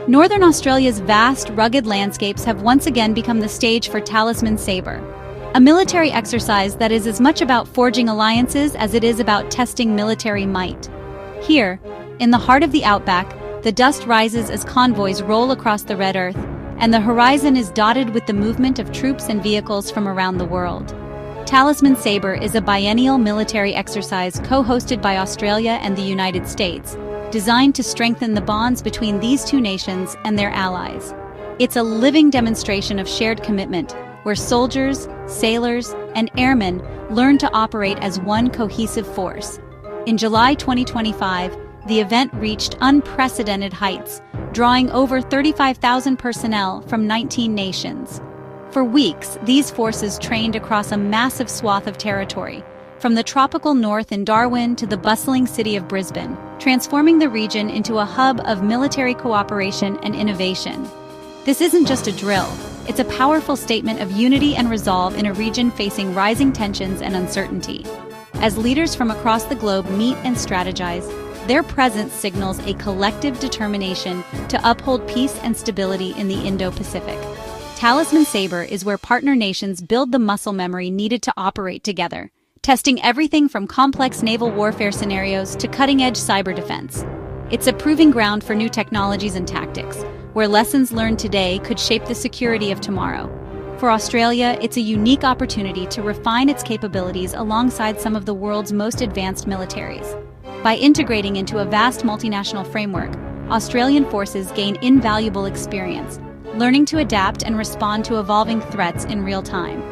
Northern Australia's vast, rugged landscapes have once again become the stage for Talisman Sabre, a military exercise that is as much about forging alliances as it is about testing military might. Here, in the heart of the outback, the dust rises as convoys roll across the red earth, and the horizon is dotted with the movement of troops and vehicles from around the world. Talisman Sabre is a biennial military exercise co-hosted by Australia and the United States, designed to strengthen the bonds between these two nations and their allies. It's a living demonstration of shared commitment, where soldiers, sailors, and airmen learn to operate as one cohesive force. In July 2025, the event reached unprecedented heights, drawing over 35,000 personnel from 19 nations. For weeks, these forces trained across a massive swath of territory, from the tropical north in Darwin to the bustling city of Brisbane, transforming the region into a hub of military cooperation and innovation. This isn't just a drill, it's a powerful statement of unity and resolve in a region facing rising tensions and uncertainty. As leaders from across the globe meet and strategize, their presence signals a collective determination to uphold peace and stability in the Indo-Pacific. Talisman Sabre is where partner nations build the muscle memory needed to operate together, testing everything from complex naval warfare scenarios to cutting-edge cyber defense. It's a proving ground for new technologies and tactics, where lessons learned today could shape the security of tomorrow. For Australia, it's a unique opportunity to refine its capabilities alongside some of the world's most advanced militaries. By integrating into a vast multinational framework, Australian forces gain invaluable experience, learning to adapt and respond to evolving threats in real time.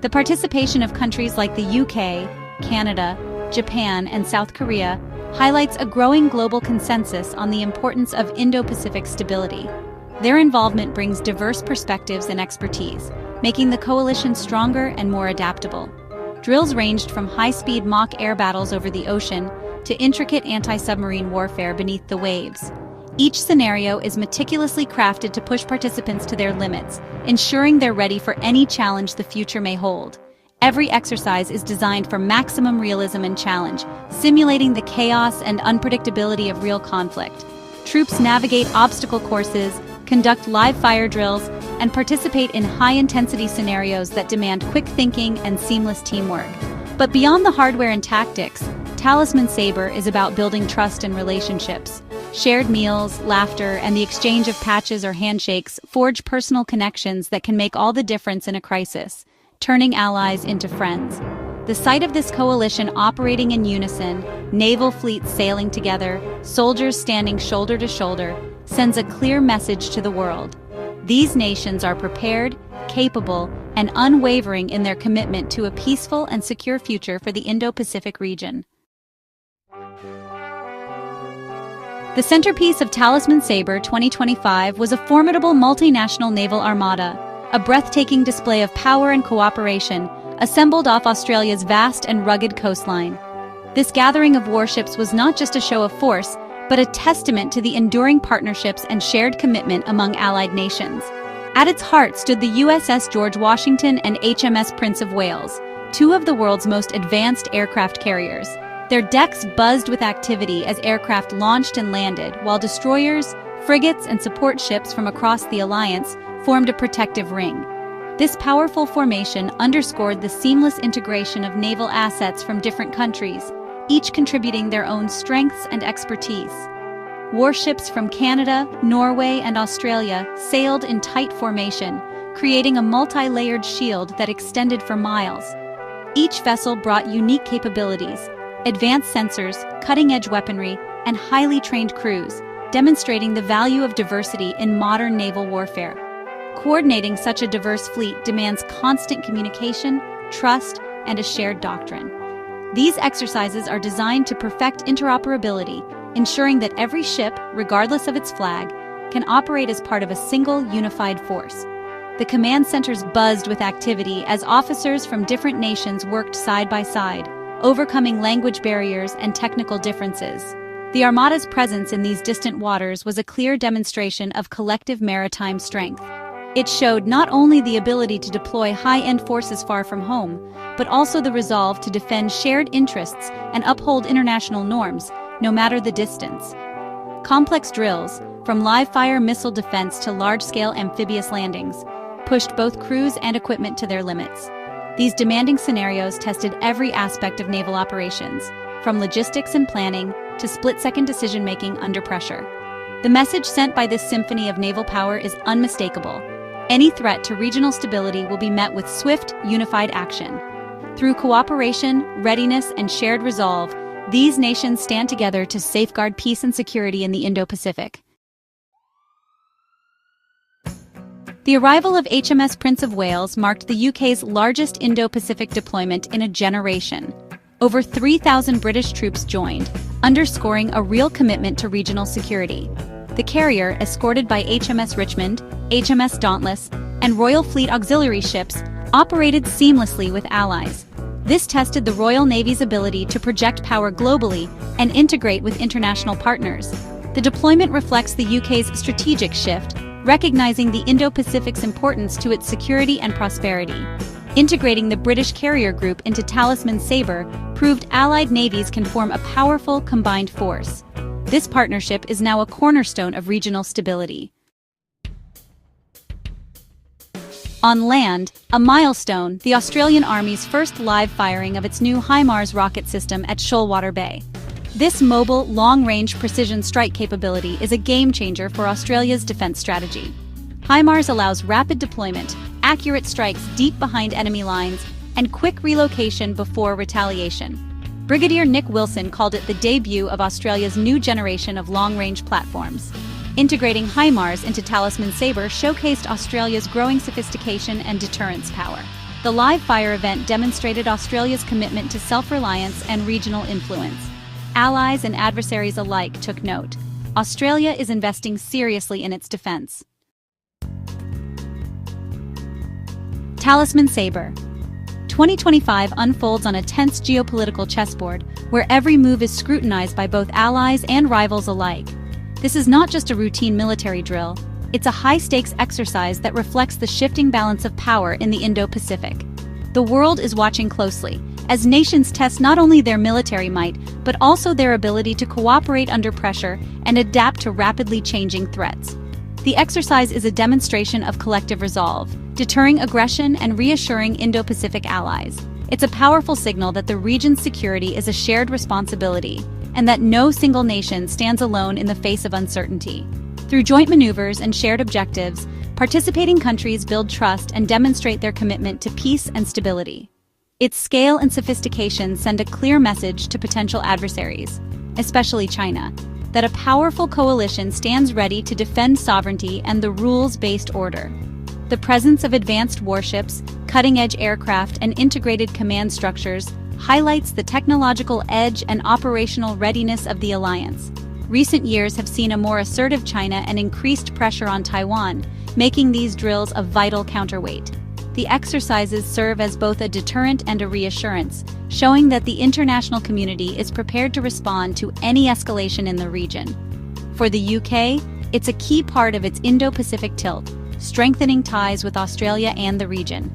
The participation of countries like the UK, Canada, Japan, and South Korea highlights a growing global consensus on the importance of Indo-Pacific stability. Their involvement brings diverse perspectives and expertise, making the coalition stronger and more adaptable. Drills ranged from high-speed mock air battles over the ocean to intricate anti-submarine warfare beneath the waves. Each scenario is meticulously crafted to push participants to their limits, ensuring they're ready for any challenge the future may hold. Every exercise is designed for maximum realism and challenge, simulating the chaos and unpredictability of real conflict. Troops navigate obstacle courses, conduct live fire drills, and participate in high-intensity scenarios that demand quick thinking and seamless teamwork. But beyond the hardware and tactics, Talisman Sabre is about building trust and relationships. Shared meals, laughter, and the exchange of patches or handshakes forge personal connections that can make all the difference in a crisis, turning allies into friends. The sight of this coalition operating in unison, naval fleets sailing together, soldiers standing shoulder to shoulder, sends a clear message to the world. These nations are prepared, capable, and unwavering in their commitment to a peaceful and secure future for the Indo-Pacific region. The centerpiece of Talisman Sabre 2025 was a formidable multinational naval armada, a breathtaking display of power and cooperation, assembled off Australia's vast and rugged coastline. This gathering of warships was not just a show of force, but a testament to the enduring partnerships and shared commitment among allied nations. At its heart stood the USS George Washington and HMS Prince of Wales, two of the world's most advanced aircraft carriers. Their decks buzzed with activity as aircraft launched and landed, while destroyers, frigates, and support ships from across the Alliance formed a protective ring. This powerful formation underscored the seamless integration of naval assets from different countries, each contributing their own strengths and expertise. Warships from Canada, Norway, and Australia sailed in tight formation, creating a multi-layered shield that extended for miles. Each vessel brought unique capabilities, advanced sensors, cutting-edge weaponry, and highly trained crews, demonstrating the value of diversity in modern naval warfare. Coordinating such a diverse fleet demands constant communication, trust, and a shared doctrine. These exercises are designed to perfect interoperability, ensuring that every ship, regardless of its flag, can operate as part of a single unified force. The command centers buzzed with activity as officers from different nations worked side by side, overcoming language barriers and technical differences. The Armada's presence in these distant waters was a clear demonstration of collective maritime strength. It showed not only the ability to deploy high-end forces far from home, but also the resolve to defend shared interests and uphold international norms, no matter the distance. Complex drills, from live-fire missile defense to large-scale amphibious landings, pushed both crews and equipment to their limits. These demanding scenarios tested every aspect of naval operations, from logistics and planning to split-second decision-making under pressure. The message sent by this symphony of naval power is unmistakable. Any threat to regional stability will be met with swift, unified action. Through cooperation, readiness, and shared resolve, these nations stand together to safeguard peace and security in the Indo-Pacific. The arrival of HMS Prince of Wales marked the UK's largest Indo-Pacific deployment in a generation. Over 3,000 British troops joined, underscoring a real commitment to regional security. The carrier, escorted by HMS Richmond, HMS Dauntless, and Royal Fleet auxiliary ships, operated seamlessly with allies. This tested the Royal Navy's ability to project power globally and integrate with international partners. The deployment reflects the UK's strategic shift, recognizing the Indo-Pacific's importance to its security and prosperity. Integrating the British carrier group into Talisman Sabre proved Allied navies can form a powerful, combined force. This partnership is now a cornerstone of regional stability. On land, a milestone, the Australian Army's first live firing of its new HIMARS rocket system at Shoalwater Bay. This mobile, long-range precision strike capability is a game-changer for Australia's defence strategy. HIMARS allows rapid deployment, accurate strikes deep behind enemy lines, and quick relocation before retaliation. Brigadier Nick Wilson called it the debut of Australia's new generation of long-range platforms. Integrating HIMARS into Talisman Sabre showcased Australia's growing sophistication and deterrence power. The live-fire event demonstrated Australia's commitment to self-reliance and regional influence. Allies and adversaries alike took note. Australia is investing seriously in its defence. Talisman Sabre. 2025 unfolds on a tense geopolitical chessboard where every move is scrutinized by both allies and rivals alike. This is not just a routine military drill, it's a high-stakes exercise that reflects the shifting balance of power in the Indo-Pacific. The world is watching closely, as nations test not only their military might, but also their ability to cooperate under pressure and adapt to rapidly changing threats. The exercise is a demonstration of collective resolve, deterring aggression and reassuring Indo-Pacific allies. It's a powerful signal that the region's security is a shared responsibility, and that no single nation stands alone in the face of uncertainty. Through joint maneuvers and shared objectives, participating countries build trust and demonstrate their commitment to peace and stability. Its scale and sophistication send a clear message to potential adversaries, especially China, that a powerful coalition stands ready to defend sovereignty and the rules-based order. The presence of advanced warships, cutting-edge aircraft, and integrated command structures highlights the technological edge and operational readiness of the alliance. Recent years have seen a more assertive China and increased pressure on Taiwan, making these drills a vital counterweight. The exercises serve as both a deterrent and a reassurance, showing that the international community is prepared to respond to any escalation in the region. For the UK, it's a key part of its Indo-Pacific tilt, strengthening ties with Australia and the region.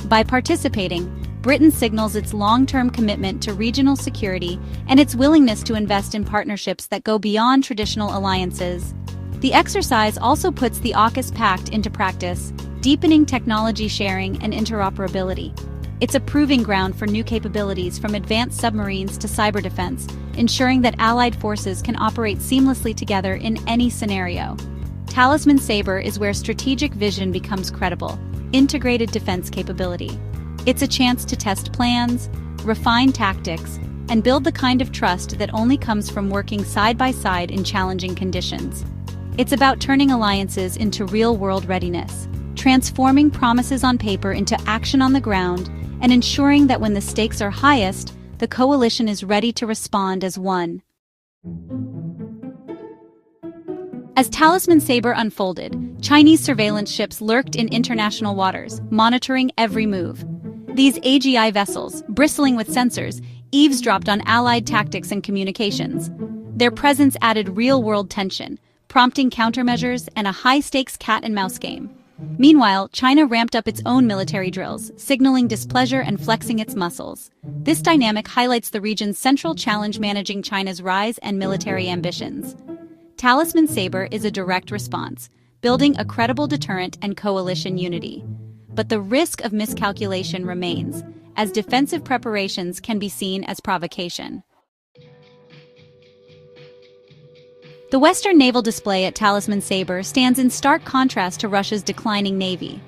By participating, Britain signals its long-term commitment to regional security and its willingness to invest in partnerships that go beyond traditional alliances. The exercise also puts the AUKUS Pact into practice, deepening technology sharing and interoperability. It's a proving ground for new capabilities from advanced submarines to cyber defense, ensuring that allied forces can operate seamlessly together in any scenario. Talisman Sabre is where strategic vision becomes credible, integrated defense capability. It's a chance to test plans, refine tactics, and build the kind of trust that only comes from working side by side in challenging conditions. It's about turning alliances into real-world readiness, transforming promises on paper into action on the ground, and ensuring that when the stakes are highest, the coalition is ready to respond as one. As Talisman Sabre unfolded, Chinese surveillance ships lurked in international waters, monitoring every move. These AGI vessels, bristling with sensors, eavesdropped on Allied tactics and communications. Their presence added real-world tension, prompting countermeasures and a high-stakes cat-and-mouse game. Meanwhile, China ramped up its own military drills, signaling displeasure and flexing its muscles. This dynamic highlights the region's central challenge managing China's rise and military ambitions. Talisman Sabre is a direct response, building a credible deterrent and coalition unity. But the risk of miscalculation remains, as defensive preparations can be seen as provocation. The Western naval display at Talisman Sabre stands in stark contrast to Russia's declining navy.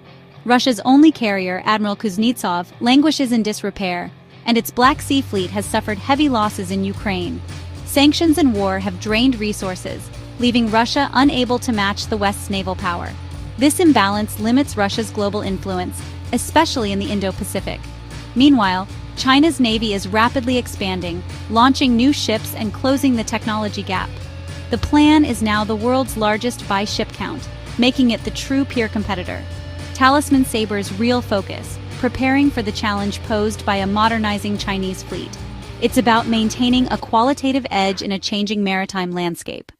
Russia's only carrier, Admiral Kuznetsov, languishes in disrepair, and its Black Sea fleet has suffered heavy losses in Ukraine. Sanctions and war have drained resources, leaving Russia unable to match the West's naval power. This imbalance limits Russia's global influence, especially in the Indo-Pacific. Meanwhile, China's navy is rapidly expanding, launching new ships and closing the technology gap. The plan is now the world's largest by ship count, making it the true peer competitor. Talisman Sabre's real focus, preparing for the challenge posed by a modernizing Chinese fleet. It's about maintaining a qualitative edge in a changing maritime landscape.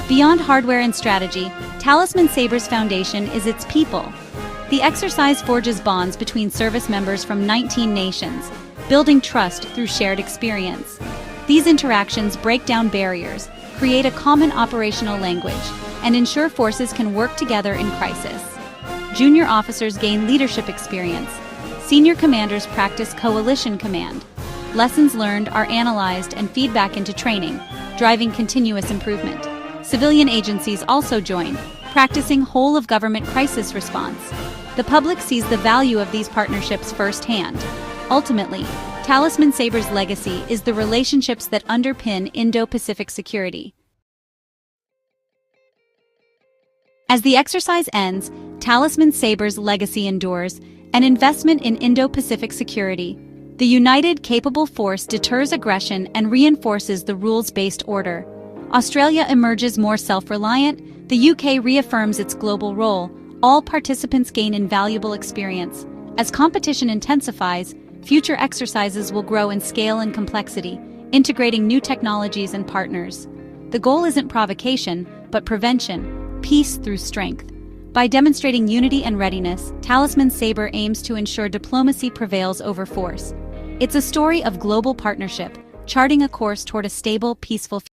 Beyond hardware and strategy, Talisman Sabre's foundation is its people. The exercise forges bonds between service members from 19 nations, building trust through shared experience. These interactions break down barriers, create a common operational language, and ensure forces can work together in crisis. Junior officers gain leadership experience. Senior commanders practice coalition command. Lessons learned are analyzed and feed back into training, driving continuous improvement. Civilian agencies also join, practicing whole-of-government crisis response. The public sees the value of these partnerships firsthand. Ultimately, Talisman Sabre's legacy is the relationships that underpin Indo-Pacific security. As the exercise ends, Talisman Sabre's legacy endures, an investment in Indo-Pacific security. The united, capable force deters aggression and reinforces the rules-based order. Australia emerges more self-reliant, the UK reaffirms its global role, all participants gain invaluable experience. As competition intensifies, future exercises will grow in scale and complexity, integrating new technologies and partners. The goal isn't provocation, but prevention, peace through strength. By demonstrating unity and readiness, Talisman Sabre aims to ensure diplomacy prevails over force. It's a story of global partnership, charting a course toward a stable, peaceful future.